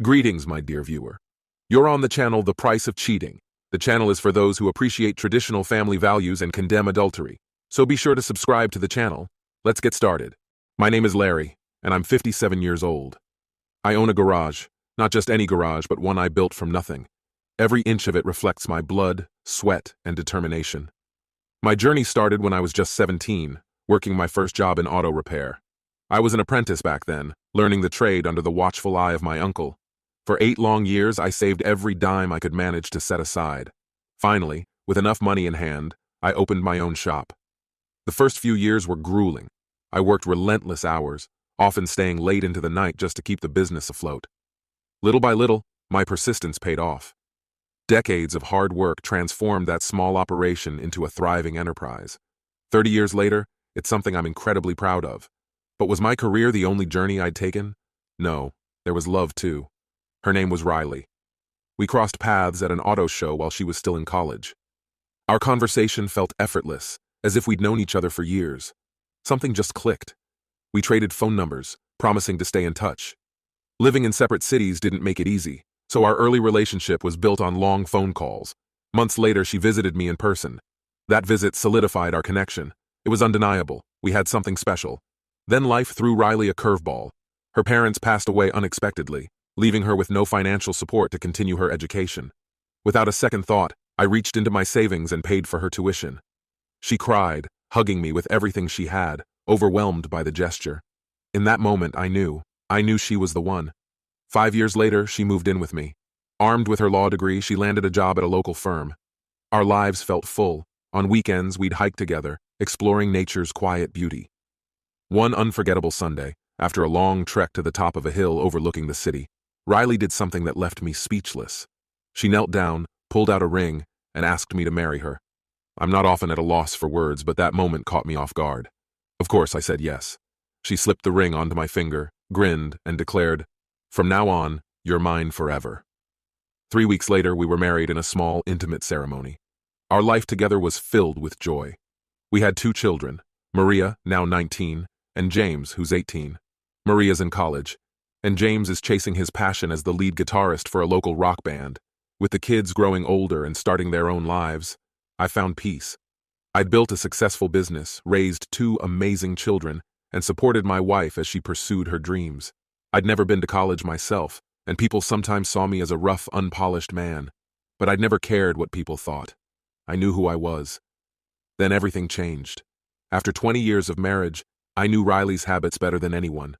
Greetings, my dear viewer. You're on the channel The Price of Cheating. The channel is for those who appreciate traditional family values and condemn adultery. So be sure to subscribe to the channel. Let's get started. My name is Larry, and I'm 57 years old. I own a garage, not just any garage, but one I built from nothing. Every inch of it reflects my blood, sweat, and determination. My journey started when I was just 17, working my first job in auto repair. I was an apprentice back then, learning the trade under the watchful eye of my uncle. For 8 long years, I saved every dime I could manage to set aside. Finally, with enough money in hand, I opened my own shop. The first few years were grueling. I worked relentless hours, often staying late into the night just to keep the business afloat. Little by little, my persistence paid off. Decades of hard work transformed that small operation into a thriving enterprise. 30 years later, it's something I'm incredibly proud of. But was my career the only journey I'd taken? No, there was love too. Her name was Riley. We crossed paths at an auto show while she was still in college. Our conversation felt effortless, as if we'd known each other for years. Something just clicked. We traded phone numbers, promising to stay in touch. Living in separate cities didn't make it easy, so our early relationship was built on long phone calls. Months later, she visited me in person. That visit solidified our connection. It was undeniable. We had something special. Then life threw Riley a curveball. Her parents passed away unexpectedly, leaving her with no financial support to continue her education. Without a second thought, I reached into my savings and paid for her tuition. She cried, hugging me with everything she had, overwhelmed by the gesture. In that moment, I knew she was the one. 5 years later, she moved in with me. Armed with her law degree, she landed a job at a local firm. Our lives felt full. On weekends, we'd hike together, exploring nature's quiet beauty. One unforgettable Sunday, after a long trek to the top of a hill overlooking the city, Riley did something that left me speechless. She knelt down, pulled out a ring, and asked me to marry her. I'm not often at a loss for words, but that moment caught me off guard. Of course, I said yes. She slipped the ring onto my finger, grinned, and declared, "From now on, you're mine forever." 3 weeks later, we were married in a small, intimate ceremony. Our life together was filled with joy. We had 2 children, Maria, now 19, and James, who's 18. Maria's in college, and James is chasing his passion as the lead guitarist for a local rock band. With the kids growing older and starting their own lives, I found peace. I'd built a successful business, raised 2 amazing children, and supported my wife as she pursued her dreams. I'd never been to college myself, and people sometimes saw me as a rough, unpolished man. But I'd never cared what people thought. I knew who I was. Then everything changed. After 20 years of marriage, I knew Riley's habits better than anyone.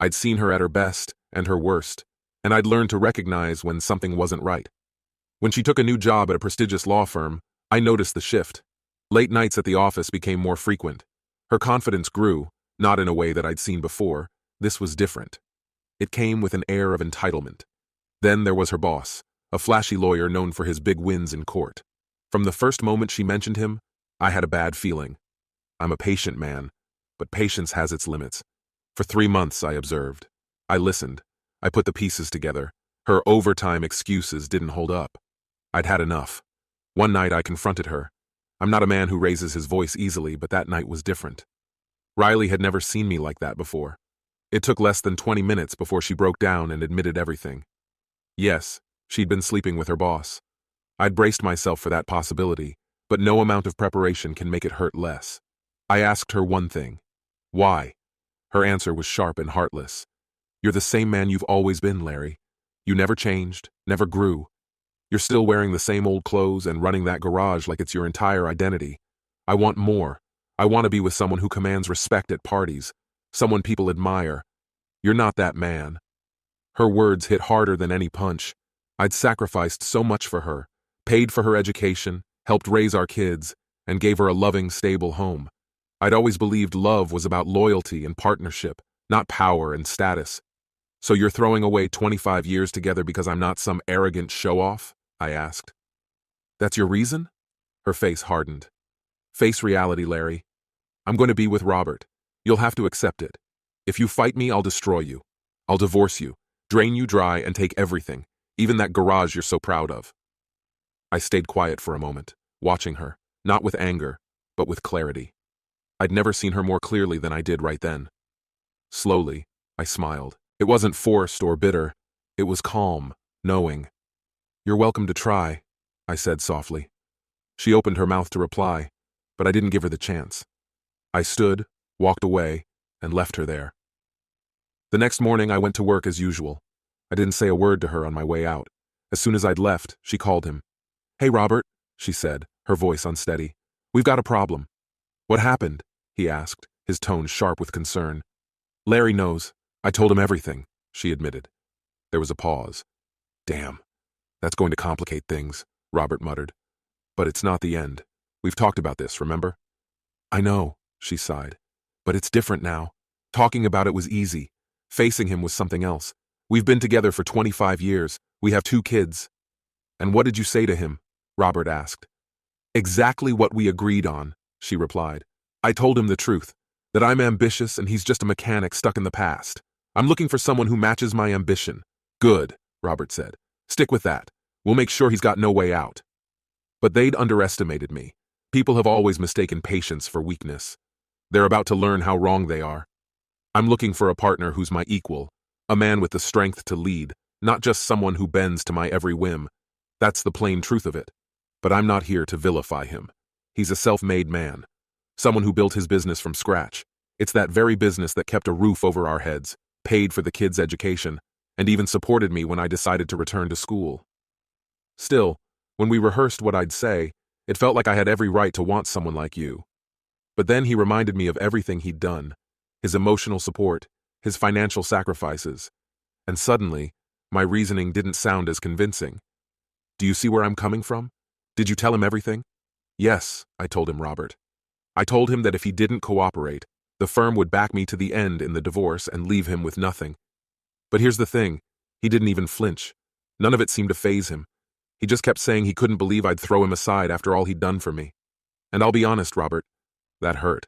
I'd seen her at her best and her worst, and I'd learned to recognize when something wasn't right. When she took a new job at a prestigious law firm, I noticed the shift. Late nights at the office became more frequent. Her confidence grew, not in a way that I'd seen before. This was different. It came with an air of entitlement. Then there was her boss, a flashy lawyer known for his big wins in court. From the first moment she mentioned him, I had a bad feeling. I'm a patient man, but patience has its limits. For 3 months, I observed. I listened. I put the pieces together. Her overtime excuses didn't hold up. I'd had enough. One night, I confronted her. I'm not a man who raises his voice easily, but that night was different. Riley had never seen me like that before. It took less than 20 minutes before she broke down and admitted everything. Yes, she'd been sleeping with her boss. I'd braced myself for that possibility, but no amount of preparation can make it hurt less. I asked her one thing. Why? Her answer was sharp and heartless. You're the same man you've always been, Larry. You never changed, never grew. You're still wearing the same old clothes and running that garage like it's your entire identity. I want more. I want to be with someone who commands respect at parties, someone people admire. You're not that man. Her words hit harder than any punch. I'd sacrificed so much for her, paid for her education, helped raise our kids, and gave her a loving, stable home. I'd always believed love was about loyalty and partnership, not power and status. So you're throwing away 25 years together because I'm not some arrogant show-off? I asked. That's your reason? Her face hardened. Face reality, Larry. I'm going to be with Robert. You'll have to accept it. If you fight me, I'll destroy you. I'll divorce you, drain you dry, and take everything, even that garage you're so proud of. I stayed quiet for a moment, watching her, not with anger, but with clarity. I'd never seen her more clearly than I did right then. Slowly, I smiled. It wasn't forced or bitter. It was calm, knowing. "You're welcome to try," I said softly. She opened her mouth to reply, but I didn't give her the chance. I stood, walked away, and left her there. The next morning I went to work as usual. I didn't say a word to her on my way out. As soon as I'd left, she called him. "Hey, Robert," she said, her voice unsteady. "We've got a problem." "What happened?" he asked, his tone sharp with concern. "Larry knows. I told him everything," she admitted. There was a pause. "Damn, that's going to complicate things," Robert muttered. "But it's not the end. We've talked about this, remember?" "I know," she sighed. "But it's different now. Talking about it was easy. Facing him was something else. We've been together for 25 years. We have 2 kids. "And what did you say to him?" Robert asked. "Exactly what we agreed on," she replied. "I told him the truth, that I'm ambitious and he's just a mechanic stuck in the past. I'm looking for someone who matches my ambition." "Good," Robert said. "Stick with that. We'll make sure he's got no way out." But they'd underestimated me. People have always mistaken patience for weakness. They're about to learn how wrong they are. I'm looking for a partner who's my equal, a man with the strength to lead, not just someone who bends to my every whim. That's the plain truth of it. But I'm not here to vilify him. He's a self-made man, someone who built his business from scratch. It's that very business that kept a roof over our heads, paid for the kids' education, and even supported me when I decided to return to school. Still, when we rehearsed what I'd say, it felt like I had every right to want someone like you. But then he reminded me of everything he'd done, his emotional support, his financial sacrifices, and suddenly, my reasoning didn't sound as convincing. "Do you see where I'm coming from? Did you tell him everything?" "Yes," I told him, Robert. "I told him that if he didn't cooperate, the firm would back me to the end in the divorce and leave him with nothing. But here's the thing, he didn't even flinch. None of it seemed to faze him. He just kept saying he couldn't believe I'd throw him aside after all he'd done for me. And I'll be honest, Robert, that hurt.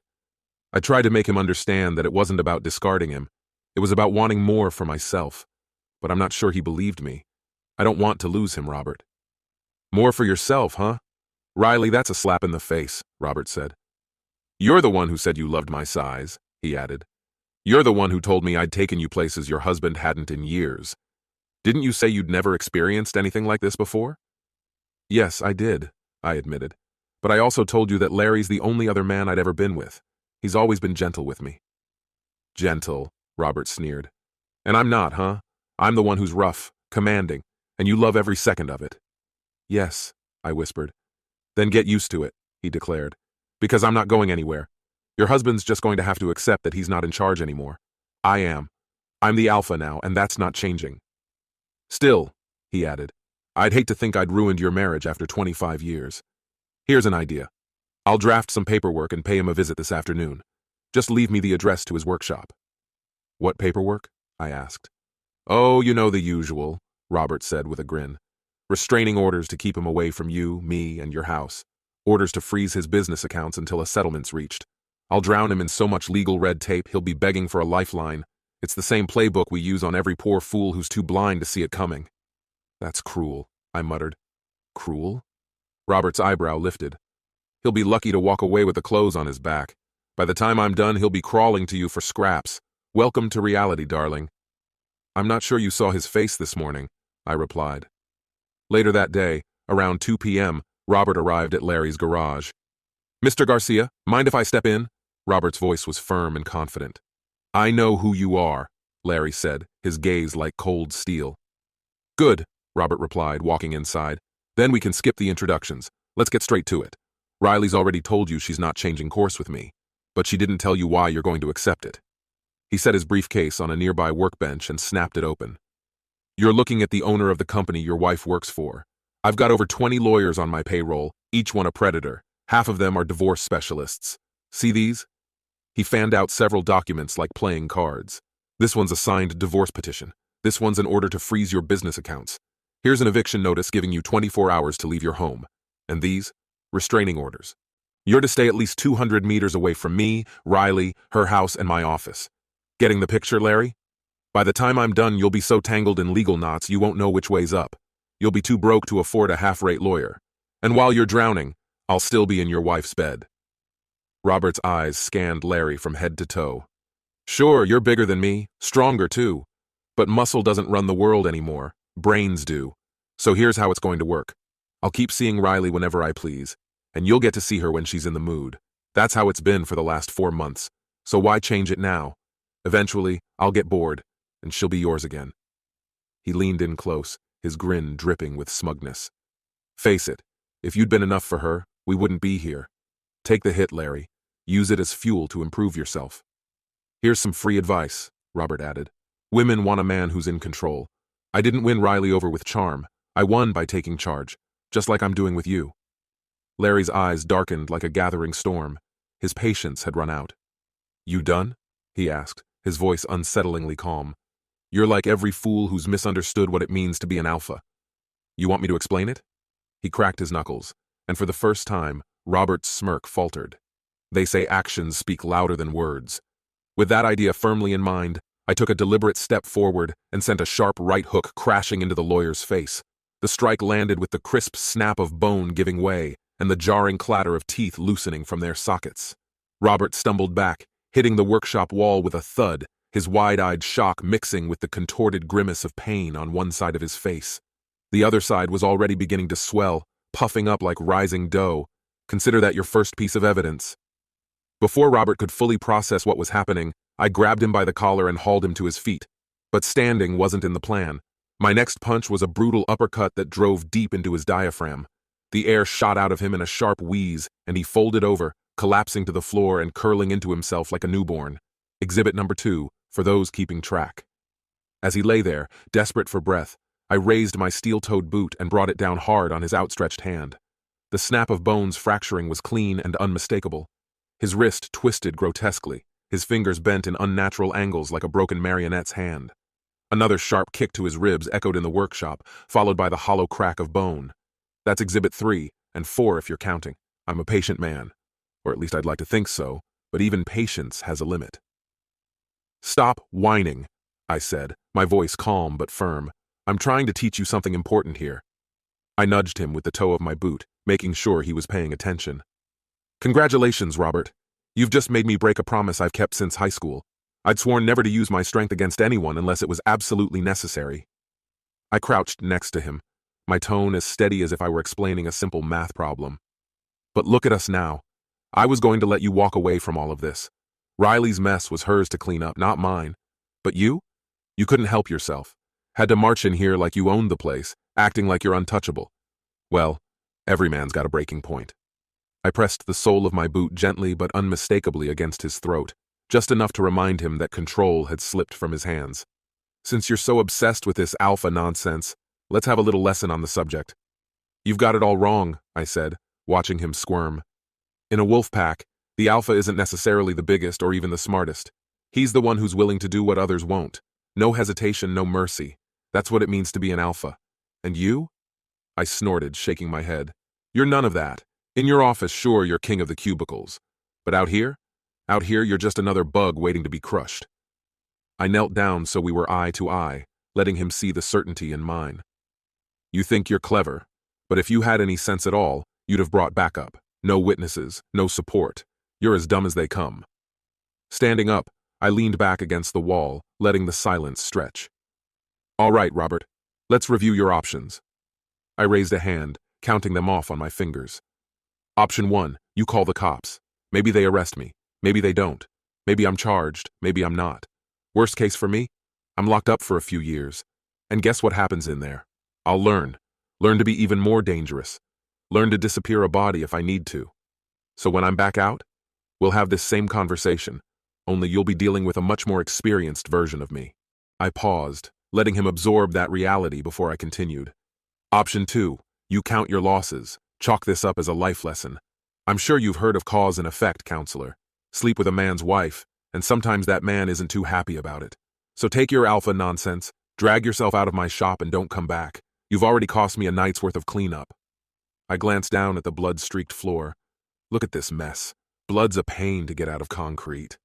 I tried to make him understand that it wasn't about discarding him. It was about wanting more for myself. But I'm not sure he believed me. I don't want to lose him, Robert." "More for yourself, huh? Riley, that's a slap in the face," Robert said. "You're the one who said you loved my size," he added. "You're the one who told me I'd taken you places your husband hadn't in years. Didn't you say you'd never experienced anything like this before?" "Yes, I did," I admitted. "But I also told you that Larry's the only other man I'd ever been with. He's always been gentle with me." "Gentle," Robert sneered. "And I'm not, huh? I'm the one who's rough, commanding, and you love every second of it." "Yes," I whispered. "Then get used to it," he declared. "Because I'm not going anywhere. Your husband's just going to have to accept that he's not in charge anymore. I am. I'm the alpha now, and that's not changing. Still," he added, "I'd hate to think I'd ruined your marriage after 25 years. Here's an idea. I'll draft some paperwork and pay him a visit this afternoon. Just leave me the address to his workshop." "What paperwork?" I asked. "Oh, you know the usual," Robert said with a grin. "Restraining orders to keep him away from you, me, and your house. Orders to freeze his business accounts until a settlement's reached. I'll drown him in so much legal red tape he'll be begging for a lifeline. It's the same playbook we use on every poor fool who's too blind to see it coming." "That's cruel," I muttered. "Cruel?" Robert's eyebrow lifted. "He'll be lucky to walk away with the clothes on his back. By the time I'm done, he'll be crawling to you for scraps. Welcome to reality, darling." "I'm not sure you saw his face this morning," I replied. Later that day, around 2 p.m., Robert arrived at Larry's garage. "Mr. Garcia, mind if I step in?" Robert's voice was firm and confident. "I know who you are," Larry said, his gaze like cold steel. "Good," Robert replied, walking inside. "Then we can skip the introductions. Let's get straight to it. Riley's already told you she's not changing course with me, but she didn't tell you why you're going to accept it." He set his briefcase on a nearby workbench and snapped it open. "You're looking at the owner of the company your wife works for. I've got over 20 lawyers on my payroll, each one a predator. Half of them are divorce specialists. See these?" He fanned out several documents like playing cards. "This one's a signed divorce petition. This one's an order to freeze your business accounts. Here's an eviction notice giving you 24 hours to leave your home. And these? Restraining orders. You're to stay at least 200 meters away from me, Riley, her house, and my office. Getting the picture, Larry? By the time I'm done, you'll be so tangled in legal knots you won't know which way's up. You'll be too broke to afford a half-rate lawyer. And while you're drowning, I'll still be in your wife's bed." Robert's eyes scanned Larry from head to toe. "Sure, you're bigger than me, stronger too. But muscle doesn't run the world anymore. Brains do. So here's how it's going to work. I'll keep seeing Riley whenever I please, and you'll get to see her when she's in the mood. That's how it's been for the last 4 months. So why change it now? Eventually, I'll get bored, and she'll be yours again. He leaned in close, his grin dripping with smugness. Face it, if you'd been enough for her, we wouldn't be here. Take the hit, Larry. Use it as fuel to improve yourself. Here's some free advice, Robert added. Women want a man who's in control. I didn't win Riley over with charm. I won by taking charge, just like I'm doing with you. Larry's eyes darkened like a gathering storm. His patience had run out. You done? He asked, his voice unsettlingly calm. You're like every fool who's misunderstood what it means to be an alpha. You want me to explain it? He cracked his knuckles, and for the first time, Robert's smirk faltered. They say actions speak louder than words. With that idea firmly in mind, I took a deliberate step forward and sent a sharp right hook crashing into the lawyer's face. The strike landed with the crisp snap of bone giving way and the jarring clatter of teeth loosening from their sockets. Robert stumbled back, hitting the workshop wall with a thud, his wide-eyed shock mixing with the contorted grimace of pain on one side of his face. The other side was already beginning to swell, puffing up like rising dough. Consider that your first piece of evidence. Before Robert could fully process what was happening, I grabbed him by the collar and hauled him to his feet. But standing wasn't in the plan. My next punch was a brutal uppercut that drove deep into his diaphragm. The air shot out of him in a sharp wheeze, and he folded over, collapsing to the floor and curling into himself like a newborn. Exhibit number 2, for those keeping track. As he lay there, desperate for breath, I raised my steel-toed boot and brought it down hard on his outstretched hand. The snap of bones fracturing was clean and unmistakable. His wrist twisted grotesquely, his fingers bent in unnatural angles like a broken marionette's hand. Another sharp kick to his ribs echoed in the workshop, followed by the hollow crack of bone. That's exhibit 3, and 4 if you're counting. I'm a patient man. Or at least I'd like to think so, but even patience has a limit. Stop whining, I said, my voice calm but firm. I'm trying to teach you something important here. I nudged him with the toe of my boot, making sure he was paying attention. Congratulations, Robert. You've just made me break a promise I've kept since high school. I'd sworn never to use my strength against anyone unless it was absolutely necessary. I crouched next to him, my tone as steady as if I were explaining a simple math problem. But look at us now. I was going to let you walk away from all of this. Riley's mess was hers to clean up, not mine. But you? You couldn't help yourself. Had to march in here like you owned the place, acting like you're untouchable. Well, every man's got a breaking point. I pressed the sole of my boot gently but unmistakably against his throat, just enough to remind him that control had slipped from his hands. Since you're so obsessed with this alpha nonsense, let's have a little lesson on the subject. You've got it all wrong, I said, watching him squirm. In a wolf pack, the alpha isn't necessarily the biggest or even the smartest. He's the one who's willing to do what others won't. No hesitation, no mercy. That's what it means to be an alpha. And you? I snorted, shaking my head. You're none of that. In your office, sure, you're king of the cubicles. But out here? Out here, you're just another bug waiting to be crushed. I knelt down so we were eye to eye, letting him see the certainty in mine. You think you're clever, but if you had any sense at all, you'd have brought backup. No witnesses, no support. You're as dumb as they come. Standing up, I leaned back against the wall, letting the silence stretch. All right, Robert, let's review your options. I raised a hand, counting them off on my fingers. Option 1, you call the cops. Maybe they arrest me. Maybe they don't. Maybe I'm charged. Maybe I'm not. Worst case for me, I'm locked up for a few years. And guess what happens in there? I'll learn. Learn to be even more dangerous. Learn to disappear a body if I need to. So when I'm back out, we'll have this same conversation, only you'll be dealing with a much more experienced version of me. I paused, letting him absorb that reality before I continued. Option 2, you count your losses. Chalk this up as a life lesson. I'm sure you've heard of cause and effect, counselor. Sleep with a man's wife, and sometimes that man isn't too happy about it. So take your alpha nonsense, drag yourself out of my shop and don't come back. You've already cost me a night's worth of cleanup. I glanced down at the blood-streaked floor. Look at this mess. Blood's a pain to get out of concrete.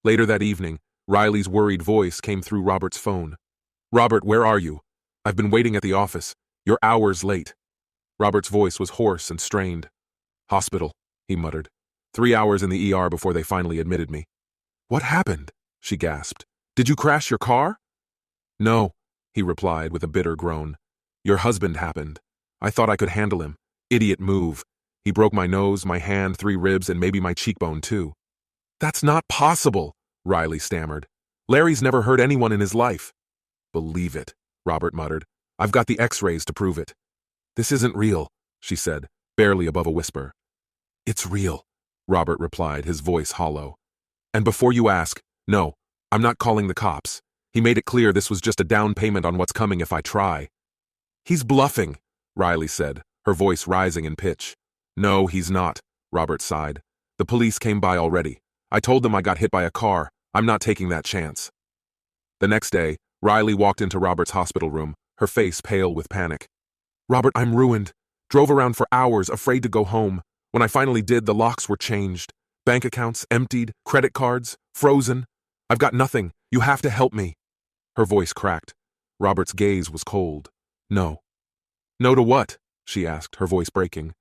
Later that evening, Riley's worried voice came through Robert's phone. Robert, where are you? I've been waiting at the office. You're hours late. Robert's voice was hoarse and strained. Hospital, he muttered. 3 hours in the ER before they finally admitted me. What happened? She gasped. Did you crash your car? No, he replied with a bitter groan. Your husband happened. I thought I could handle him. Idiot move. He broke my nose, my hand, 3 ribs, and maybe my cheekbone too. That's not possible, Riley stammered. Larry's never hurt anyone in his life. Believe it, Robert muttered. I've got the x-rays to prove it. This isn't real, she said, barely above a whisper. It's real, Robert replied, his voice hollow. And before you ask, no, I'm not calling the cops. He made it clear this was just a down payment on what's coming if I try. He's bluffing, Riley said, her voice rising in pitch. No, he's not, Robert sighed. The police came by already. I told them I got hit by a car. I'm not taking that chance. The next day, Riley walked into Robert's hospital room, her face pale with panic. Robert, I'm ruined. Drove around for hours, afraid to go home. When I finally did, the locks were changed. Bank accounts emptied, credit cards frozen. I've got nothing. You have to help me. Her voice cracked. Robert's gaze was cold. No. No to what? She asked, her voice breaking.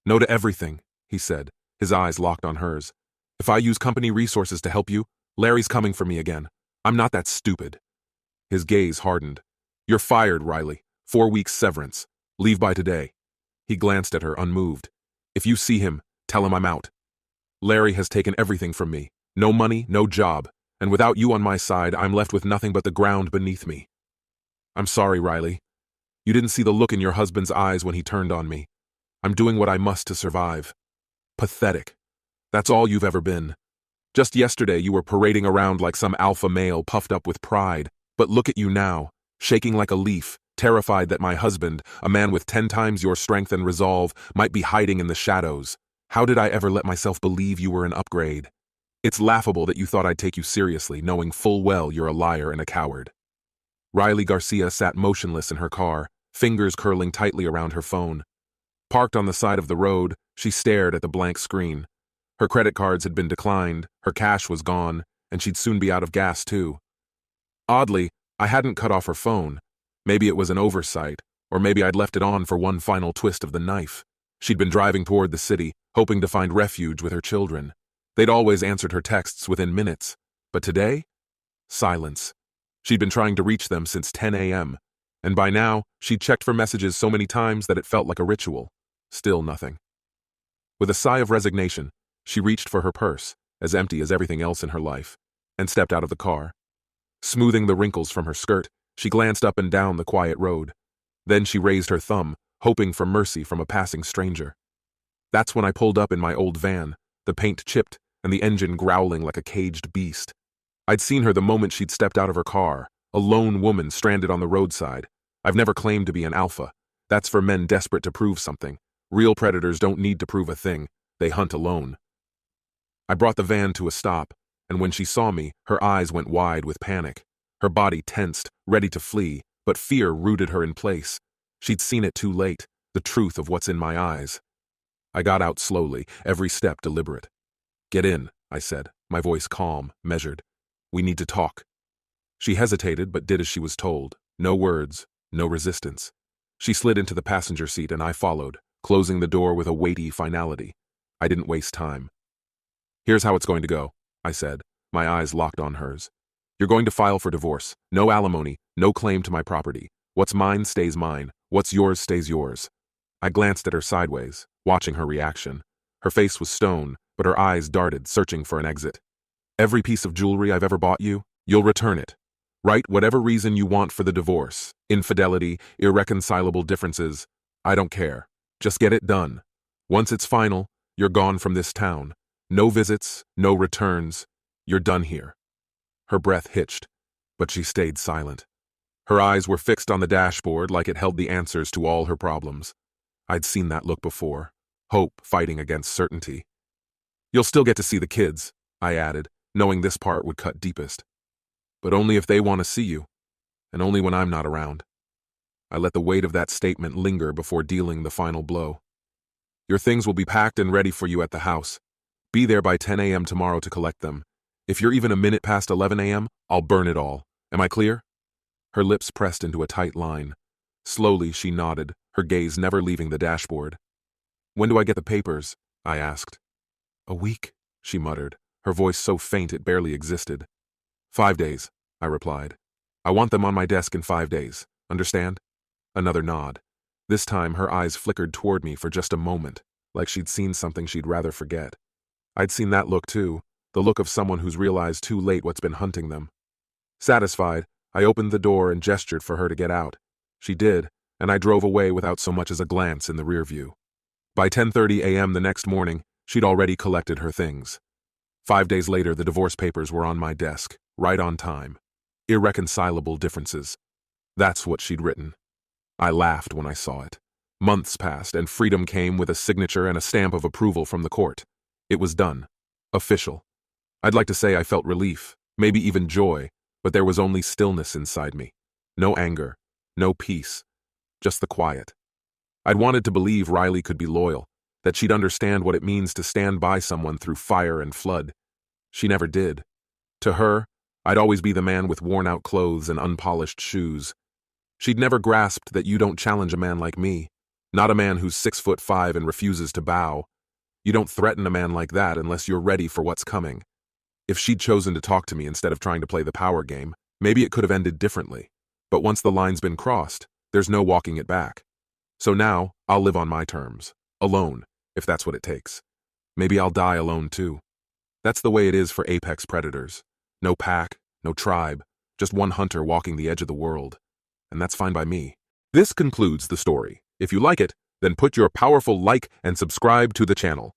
No to everything, he said, his eyes locked on hers. If I use company resources to help you, Larry's coming for me again. I'm not that stupid. His gaze hardened. You're fired, Riley. 4 weeks severance. Leave by today. He glanced at her, unmoved. If you see him, tell him I'm out. Larry has taken everything from me. No money, no job. And without you on my side, I'm left with nothing but the ground beneath me. I'm sorry, Riley. You didn't see the look in your husband's eyes when he turned on me. I'm doing what I must to survive. Pathetic. That's all you've ever been. Just yesterday you were parading around like some alpha male puffed up with pride, but look at you now, shaking like a leaf, terrified that my husband, a man with 10 times your strength and resolve, might be hiding in the shadows. How did I ever let myself believe you were an upgrade? It's laughable that you thought I'd take you seriously, knowing full well you're a liar and a coward. Riley Garcia sat motionless in her car, fingers curling tightly around her phone. Parked on the side of the road, she stared at the blank screen. Her credit cards had been declined, her cash was gone, and she'd soon be out of gas too. Oddly, I hadn't cut off her phone. Maybe it was an oversight, or maybe I'd left it on for one final twist of the knife. She'd been driving toward the city, hoping to find refuge with her children. They'd always answered her texts within minutes. But today? Silence. She'd been trying to reach them since 10 a.m., and by now, she'd checked for messages so many times that it felt like a ritual. Still nothing. With a sigh of resignation, she reached for her purse, as empty as everything else in her life, and stepped out of the car. Smoothing the wrinkles from her skirt, she glanced up and down the quiet road. Then she raised her thumb, hoping for mercy from a passing stranger. That's when I pulled up in my old van, the paint chipped and the engine growling like a caged beast. I'd seen her the moment she'd stepped out of her car, a lone woman stranded on the roadside. I've never claimed to be an alpha. That's for men desperate to prove something. Real predators don't need to prove a thing. They hunt alone. I brought the van to a stop, and when she saw me, her eyes went wide with panic. Her body tensed, ready to flee, but fear rooted her in place. She'd seen it too late, the truth of what's in my eyes. I got out slowly, every step deliberate. Get in, I said, my voice calm, measured. We need to talk. She hesitated but did as she was told. No words, no resistance. She slid into the passenger seat and I followed, closing the door with a weighty finality. I didn't waste time. Here's how it's going to go, I said, my eyes locked on hers. You're going to file for divorce. No alimony, no claim to my property. What's mine stays mine. What's yours stays yours. I glanced at her sideways, watching her reaction. Her face was stone, but her eyes darted, searching for an exit. Every piece of jewelry I've ever bought you, you'll return it. Write whatever reason you want for the divorce. Infidelity, irreconcilable differences. I don't care. Just get it done. Once it's final, you're gone from this town. No visits, no returns. You're done here. Her breath hitched, but she stayed silent. Her eyes were fixed on the dashboard like it held the answers to all her problems. I'd seen that look before. Hope fighting against certainty. You'll still get to see the kids, I added, knowing this part would cut deepest. But only if they want to see you, and only when I'm not around. I let the weight of that statement linger before dealing the final blow. Your things will be packed and ready for you at the house. Be there by 10 a.m. tomorrow to collect them. If you're even a minute past 11 a.m., I'll burn it all. Am I clear? Her lips pressed into a tight line. Slowly, she nodded, her gaze never leaving the dashboard. When do I get the papers? I asked. A week, she muttered, her voice so faint it barely existed. 5 days, I replied. I want them on my desk in 5 days. Understand? Another nod. This time, her eyes flickered toward me for just a moment, like she'd seen something she'd rather forget. I'd seen that look too, the look of someone who's realized too late what's been hunting them. Satisfied, I opened the door and gestured for her to get out. She did, and I drove away without so much as a glance in the rear view. By 10:30 a.m. the next morning, she'd already collected her things. 5 days later, the divorce papers were on my desk, right on time. Irreconcilable differences. That's what she'd written. I laughed when I saw it. Months passed, and freedom came with a signature and a stamp of approval from the court. It was done. Official. I'd like to say I felt relief, maybe even joy, but there was only stillness inside me. No anger, no peace, just the quiet. I'd wanted to believe Riley could be loyal, that she'd understand what it means to stand by someone through fire and flood. She never did. To her, I'd always be the man with worn-out clothes and unpolished shoes. She'd never grasped that you don't challenge a man like me, not a man who's 6'5" and refuses to bow. You don't threaten a man like that unless you're ready for what's coming. If she'd chosen to talk to me instead of trying to play the power game, maybe it could have ended differently. But once the line's been crossed, there's no walking it back. So now, I'll live on my terms. Alone, if that's what it takes. Maybe I'll die alone too. That's the way it is for apex predators. No pack, no tribe, just one hunter walking the edge of the world. And that's fine by me. This concludes the story. If you like it, then put your powerful like and subscribe to the channel.